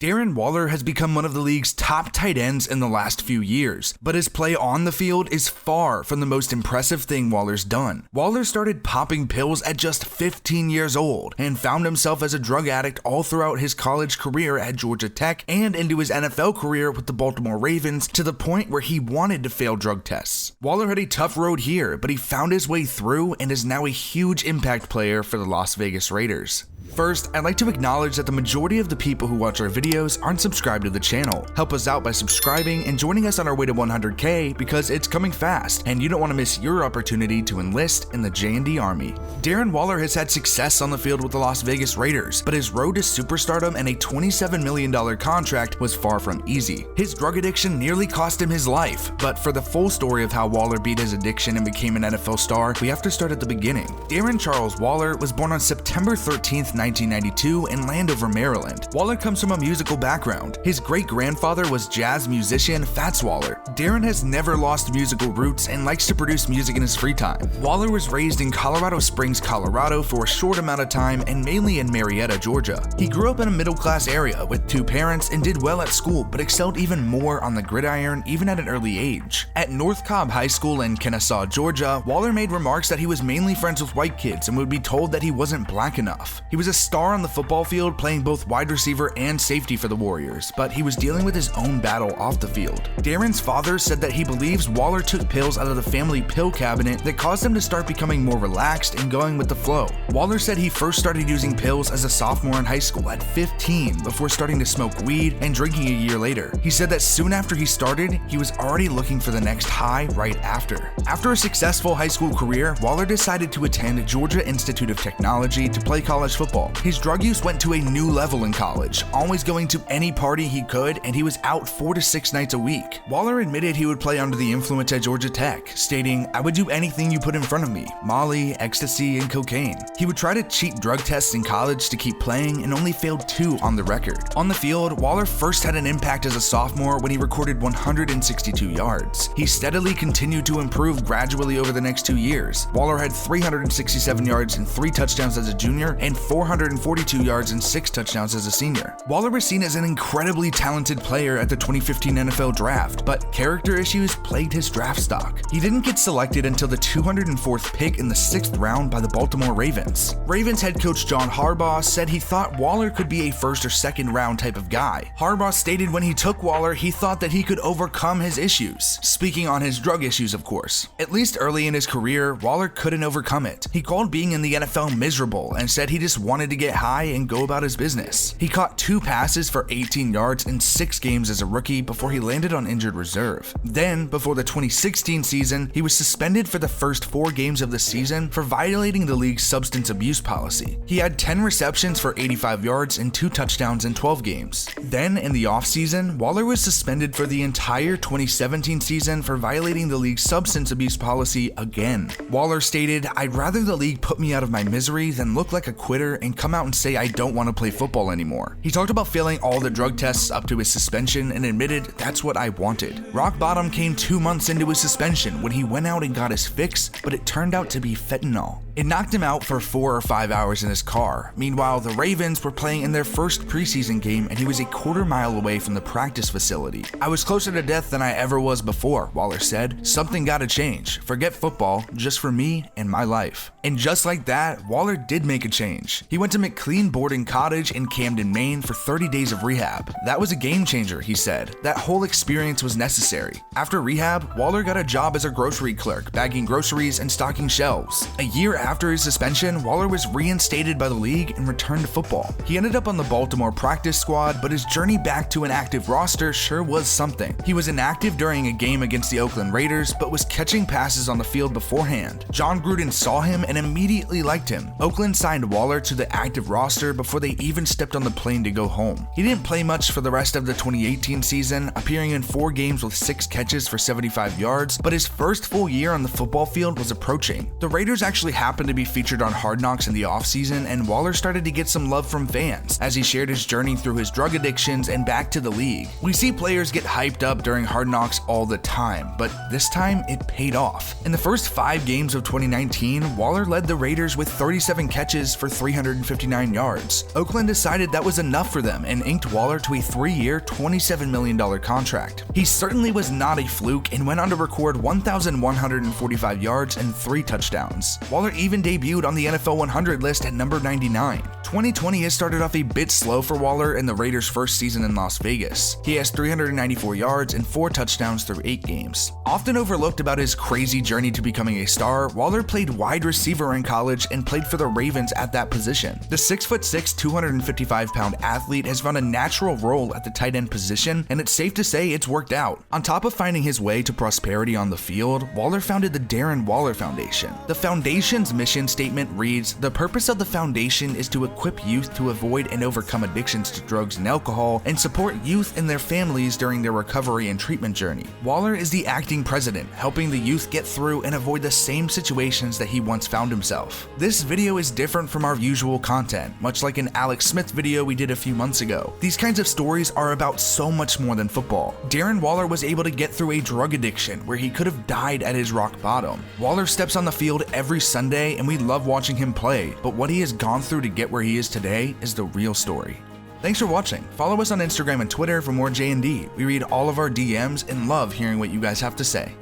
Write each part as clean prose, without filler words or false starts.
Darren Waller has become one of the league's top tight ends in the last few years, but his play on the field is far from the most impressive thing Waller's done. Waller started popping pills at just 15 years old and found himself as a drug addict all throughout his college career at Georgia Tech and into his NFL career with the Baltimore Ravens, to the point where he wanted to fail drug tests. Waller had a tough road here, but he found his way through and is now a huge impact player for the Las Vegas Raiders. First, I'd like to acknowledge that the majority of the people who watch our videos aren't subscribed to the channel. Help us out by subscribing and joining us on our way to 100K, because it's coming fast and you don't want to miss your opportunity to enlist in the J&D Army. Darren Waller has had success on the field with the Las Vegas Raiders, but his road to superstardom and a $27 million contract was far from easy. His drug addiction nearly cost him his life, but for the full story of how Waller beat his addiction and became an NFL star, we have to start at the beginning. Darren Charles Waller was born on September 13th, 1992 in Landover, Maryland. Waller comes from a musical background. His great-grandfather was jazz musician Fats Waller. Darren has never lost musical roots and likes to produce music in his free time. Waller was raised in Colorado Springs, Colorado for a short amount of time and mainly in Marietta, Georgia. He grew up in a middle-class area with two parents and did well at school, but excelled even more on the gridiron even at an early age. At North Cobb High School in Kennesaw, Georgia, Waller made remarks that he was mainly friends with white kids and would be told that he wasn't black enough. He was a star on the football field, playing both wide receiver and safety for the Warriors, but he was dealing with his own battle off the field. Darren's father said that he believes Waller took pills out of the family pill cabinet that caused him to start becoming more relaxed and going with the flow. Waller said he first started using pills as a sophomore in high school at 15 before starting to smoke weed and drinking a year later. He said that soon after he started, he was already looking for the next high right after. After a successful high school career, Waller decided to attend Georgia Institute of Technology to play college football. His drug use went to a new level in college, always going to any party he could, and he was out 4 to 6 nights a week. Waller admitted he would play under the influence at Georgia Tech, stating, "I would do anything you put in front of me: Molly, ecstasy, and cocaine." He would try to cheat drug tests in college to keep playing and only failed 2 on the record. On the field, Waller first had an impact as a sophomore when he recorded 162 yards. He steadily continued to improve gradually over the next 2 years. Waller had 367 yards and 3 touchdowns as a junior and 442 yards and 6 touchdowns as a senior. Waller was seen as an incredibly talented player at the 2015 NFL Draft, but character issues plagued his draft stock. He didn't get selected until the 204th pick in the 6th round by the Baltimore Ravens. Ravens head coach John Harbaugh said he thought Waller could be a 1st or 2nd round type of guy. Harbaugh stated when he took Waller, he thought that he could overcome his issues, speaking on his drug issues, of course. At least early in his career, Waller couldn't overcome it. He called being in the NFL miserable and said he just wanted to get high and go about his business. He caught 2 passes for 18 yards in 6 games as a rookie before he landed on injured reserve. Then, before the 2016 season, he was suspended for the first 4 games of the season for violating the league's substance abuse policy. He had 10 receptions for 85 yards and 2 touchdowns in 12 games. Then, in the offseason, Waller was suspended for the entire 2017 season for violating the league's substance abuse policy again. Waller stated, "I'd rather the league put me out of my misery than look like a quitter and come out and say I don't want to play football anymore." He talked about failing all the drug tests up to his suspension and admitted, "That's what I wanted." Rock bottom came 2 months into his suspension when he went out and got his fix, but it turned out to be fentanyl. It knocked him out for 4 or 5 hours in his car. Meanwhile, the Ravens were playing in their first preseason game and he was a quarter-mile away from the practice facility. "I was closer to death than I ever was before," Waller said. "Something gotta change. Forget football, just for me and my life." And just like that, Waller did make a change. He went to McLean Boarding Cottage in Camden, Maine for 30 days of rehab. "That was a game changer," he said. "That whole experience was necessary." After rehab, Waller got a job as a grocery clerk, bagging groceries and stocking shelves. A year after his suspension, Waller was reinstated by the league and returned to football. He ended up on the Baltimore practice squad, but his journey back to an active roster sure was something. He was inactive during a game against the Oakland Raiders, but was catching passes on the field beforehand. John Gruden saw him and immediately liked him. Oakland signed Waller to the active roster before they even stepped on the plane to go home. He didn't play much for the rest of the 2018 season, appearing in 4 games with 6 catches for 75 yards, but his first full year on the football field was approaching. The Raiders actually happened happened to be featured on Hard Knocks in the offseason, and Waller started to get some love from fans as he shared his journey through his drug addictions and back to the league. We see players get hyped up during Hard Knocks all the time, but this time it paid off. In the first 5 games of 2019, Waller led the Raiders with 37 catches for 359 yards. Oakland decided that was enough for them and inked Waller to a 3-year, $27 million contract. He certainly was not a fluke and went on to record 1,145 yards and 3 touchdowns. Waller even debuted on the NFL 100 list at number 99. 2020 has started off a bit slow for Waller in the Raiders' first season in Las Vegas. He has 394 yards and 4 touchdowns through 8 games. Often overlooked about his crazy journey to becoming a star, Waller played wide receiver in college and played for the Ravens at that position. The 6'6", 255-pound athlete has found a natural role at the tight end position, and it's safe to say it's worked out. On top of finding his way to prosperity on the field, Waller founded the Darren Waller Foundation. The foundation's mission statement reads, "The purpose of the foundation is to equip youth to avoid and overcome addictions to drugs and alcohol, and support youth and their families during their recovery and treatment journey." Waller is the acting president, helping the youth get through and avoid the same situations that he once found himself. This video is different from our usual content, much like an Alex Smith video we did a few months ago. These kinds of stories are about so much more than football. Darren Waller was able to get through a drug addiction where he could have died at his rock bottom. Waller steps on the field every Sunday and we love watching him play, but what he has gone through to get where he is today is the real story. Thanks for watching. Follow us on Instagram and Twitter for more J&D. We read all of our DMs and love hearing what you guys have to say.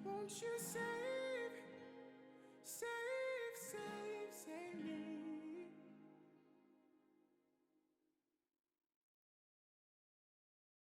Won't you save